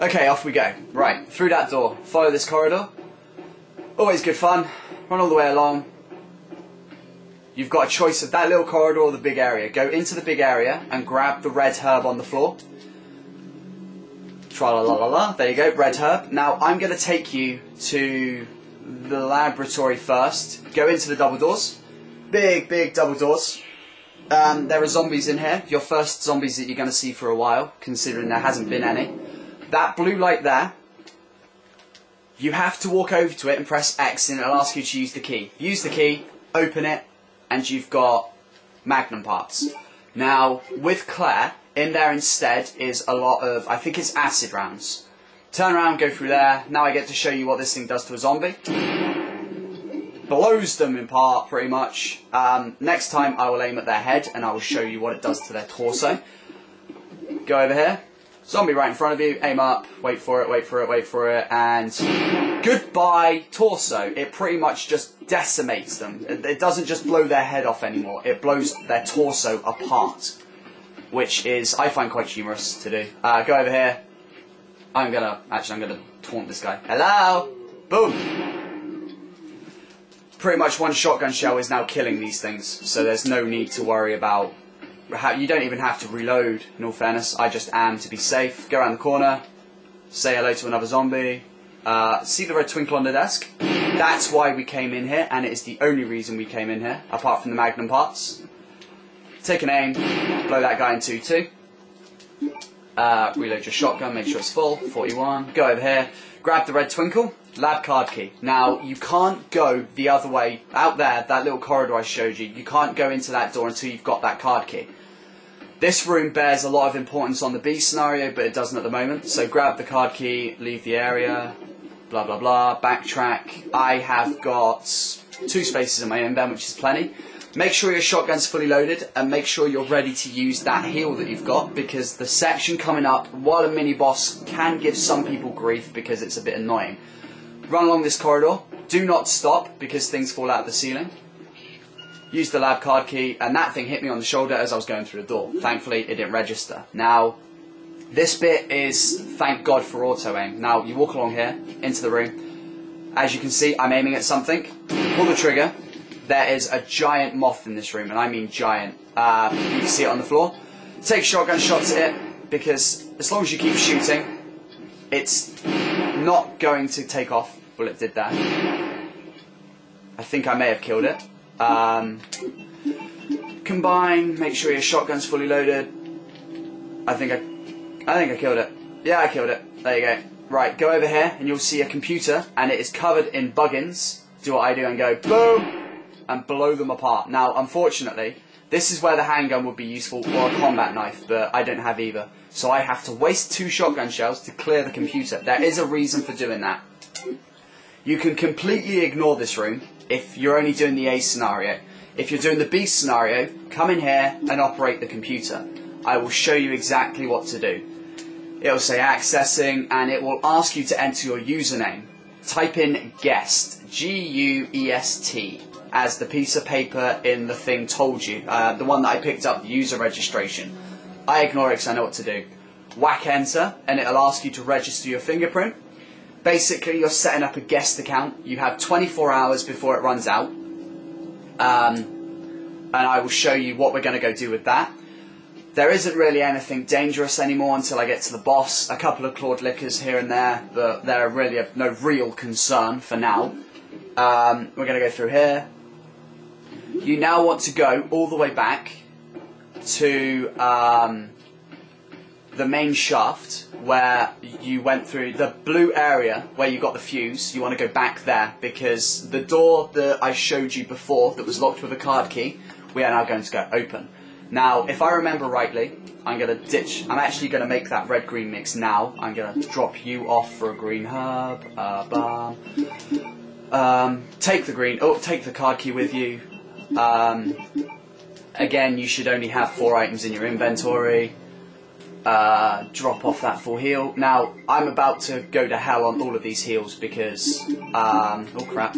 Okay, off we go. Right, through that door. Follow this corridor. Always good fun. Run all the way along. You've got a choice of that little corridor or the big area. Go into the big area and grab the red herb on the floor. Tra-la-la-la-la. There you go, red herb. Now, I'm going to take you to the laboratory first. Go into the double doors. Big, big double doors. There are zombies in here. Your first zombies that you're going to see for a while, considering there hasn't been any. That blue light there, you have to walk over to it and press X and it'll ask you to use the key. Use the key, open it, and you've got magnum parts. Now, with Claire, in there instead is a lot of, I think it's acid rounds. Turn around, go through there. Now I get to show you what this thing does to a zombie. Blows them in part, pretty much. Next time I will aim at their head and I will show you what it does to their torso. Go over here. Zombie right in front of you, aim up, wait for it, wait for it, wait for it, and goodbye torso. It pretty much just decimates them. It doesn't just blow their head off anymore, it blows their torso apart, which is, I find, quite humorous to do. Go over here. I'm gonna taunt this guy. Hello! Boom! Pretty much one shotgun shell is now killing these things, so there's no need to worry about. You don't even have to reload, in all fairness. I just am to be safe. Go around the corner, say hello to another zombie. See the red twinkle on the desk? That's why we came in here, and it is the only reason we came in here, apart from the magnum parts. Take an aim, blow that guy in two too. Reload your shotgun, make sure it's full, 41. Go over here, grab the red twinkle, lab card key. Now, you can't go the other way, out there, that little corridor I showed you, you can't go into that door until you've got that card key. This room bears a lot of importance on the B scenario, but it doesn't at the moment. So grab the card key, leave the area, blah blah blah, backtrack. I have got 2 spaces in my inbound, which is plenty. Make sure your shotgun's fully loaded, and make sure you're ready to use that heal that you've got, because the section coming up, while a mini-boss can give some people grief because it's a bit annoying. Run along this corridor, do not stop because things fall out of the ceiling. Use the lab card key, and that thing hit me on the shoulder as I was going through the door. Thankfully, it didn't register. Now, this bit is, thank God for auto-aim. Now, you walk along here, into the room. As you can see, I'm aiming at something. Pull the trigger. There is a giant moth in this room, and I mean giant. You can see it on the floor. Take shotgun shots at it, because as long as you keep shooting, it's not going to take off. Well, it did that. I think I may have killed it. Combine, make sure your shotgun's fully loaded. I think I killed it. Yeah, I killed it. There you go. Right, go over here, and you'll see a computer, and it is covered in buggins. Do what I do and go boom! And blow them apart. Now, unfortunately, this is where the handgun would be useful, or a combat knife, but I don't have either. So I have to waste 2 shotgun shells to clear the computer. There is a reason for doing that. You can completely ignore this room if you're only doing the A scenario. If you're doing the B scenario, come in here and operate the computer. I will show you exactly what to do. It will say accessing, and it will ask you to enter your username. Type in guest, G-U-E-S-T, as the piece of paper in the thing told you. The one that I picked up, the user registration. I ignore it because I know what to do. Whack enter, and it'll ask you to register your fingerprint. Basically, you're setting up a guest account. You have 24 hours before it runs out. And I will show you what we're going to go do with that. There isn't really anything dangerous anymore until I get to the boss. A couple of clawed lickers here and there, but they're really of no real concern for now. We're going to go through here. You now want to go all the way back to the main shaft where you went through the blue area where you got the fuse. You want to go back there because the door that I showed you before that was locked with a card key, we are now going to go open. Now, if I remember rightly, I'm going to ditch. I'm actually going to make that red-green mix now. I'm going to drop you off for a green herb. Take the card key with you. Again, you should only have 4 items in your inventory. Drop off that full heal. Now, I'm about to go to hell on all of these heals because, oh crap,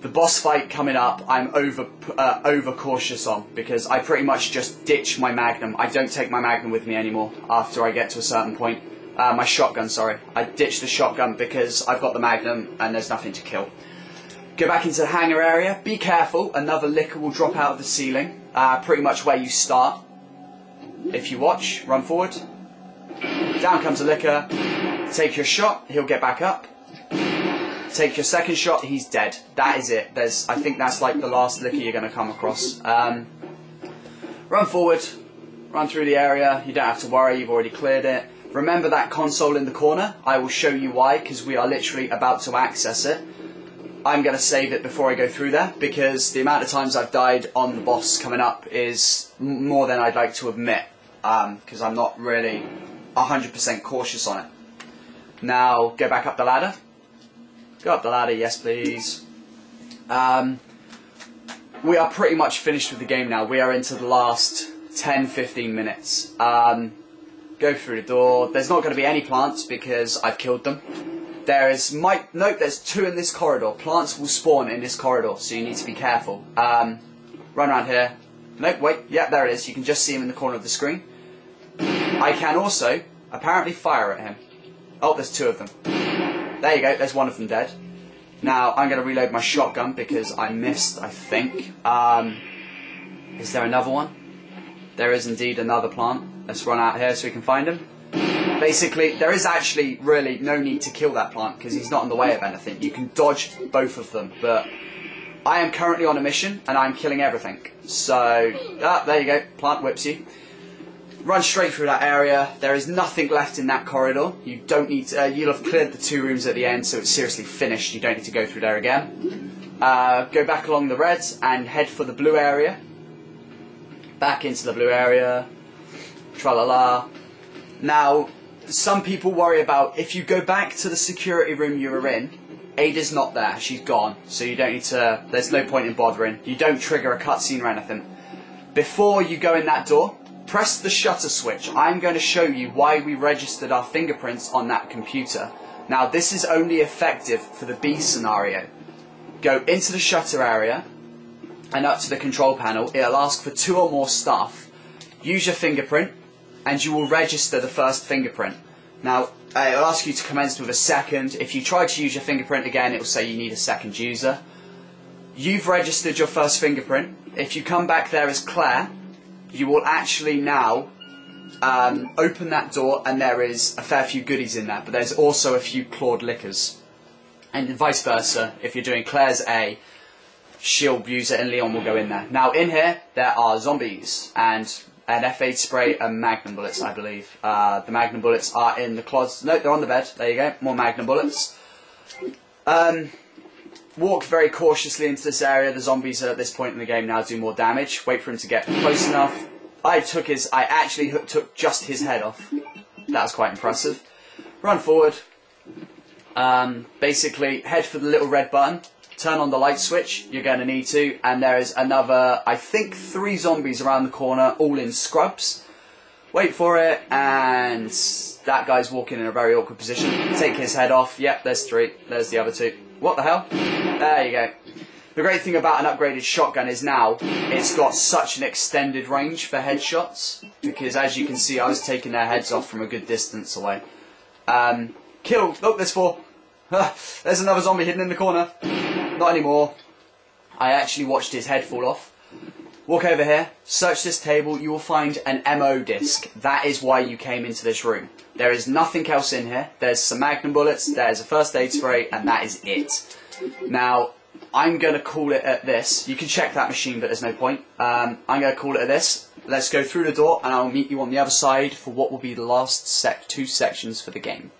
the boss fight coming up, I'm over cautious on because I pretty much just ditch my magnum. I don't take my magnum with me anymore after I get to a certain point. My shotgun, sorry. I ditched the shotgun because I've got the Magnum and there's nothing to kill. Go back into the hangar area. Be careful, another licker will drop out of the ceiling. Pretty much where you start. If you watch, run forward. Down comes a licker. Take your shot, he'll get back up. Take your second shot, he's dead. That is it. I think that's like the last licker you're going to come across. Run forward. Run through the area. You don't have to worry, you've already cleared it. Remember that console in the corner? I will show you why, because we are literally about to access it. I'm going to save it before I go through there, because the amount of times I've died on the boss coming up is more than I'd like to admit, because I'm not really 100% cautious on it. Now, go back up the ladder. Go up the ladder, yes please. We are pretty much finished with the game now. We are into the last 10-15 minutes. Go through the door. There's not going to be any plants because I've killed them. Nope, there's 2 in this corridor. Plants will spawn in this corridor, so you need to be careful. Run around here. Nope, wait, yeah, there it is. You can just see him in the corner of the screen. I can also, apparently, fire at him. Oh, there's 2 of them. There you go, there's 1 of them dead. Now, I'm going to reload my shotgun because I missed, I think. Is there another one? There is indeed another plant. Let's run out here so we can find him. Basically, there is actually really no need to kill that plant because he's not in the way of anything. You can dodge both of them, but I am currently on a mission and I'm killing everything. So, there you go, plant whips you. Run straight through that area. There is nothing left in that corridor. You don't need to, you'll have cleared the 2 rooms at the end, so it's seriously finished. You don't need to go through there again. Go back along the reds and head for the blue area. Back into the blue area. Tra-la-la. Now, some people worry about if you go back to the security room you were in, Ada's not there. She's gone. So you don't need to, there's no point in bothering. You don't trigger a cutscene or anything. Before you go in that door, press the shutter switch. I'm going to show you why we registered our fingerprints on that computer. Now, this is only effective for the B scenario. Go into the shutter area and up to the control panel. It'll ask for 2 or more stuff. Use your fingerprint and you will register the first fingerprint. Now, it'll ask you to commence with a second. If you try to use your fingerprint again, it will say you need a second user. You've registered your first fingerprint. If you come back there as Claire, you will actually now open that door and there is a fair few goodies in there, but there's also a few clawed lickers. And vice versa, if you're doing Claire's A, she'll use it and Leon will go in there. Now in here, there are zombies and an F8 spray and Magnum bullets, I believe. The Magnum bullets are in the closet. No, they're on the bed. There you go, more Magnum bullets. Walk very cautiously into this area. The zombies at this point in the game now do more damage. Wait for him to get close enough. I actually took just his head off. That was quite impressive. Run forward. Basically, head for the little red button. Turn on the light switch. You're going to need to. And there is another, I think, 3 zombies around the corner, all in scrubs. Wait for it, and that guy's walking in a very awkward position. Take his head off. Yep, there's 3. There's the other 2. What the hell? There you go. The great thing about an upgraded shotgun is now it's got such an extended range for headshots, because as you can see, I was taking their heads off from a good distance away. Kill. Look, there's 4. There's another zombie hidden in the corner. Not anymore. I actually watched his head fall off. Walk over here, search this table, you will find an MO disc. That is why you came into this room. There is nothing else in here. There's some Magnum bullets, there's a first aid spray, and that is it. Now, I'm going to call it at this. You can check that machine, but there's no point. I'm going to call it at this. Let's go through the door, and I'll meet you on the other side for what will be the last 2 sections for the game.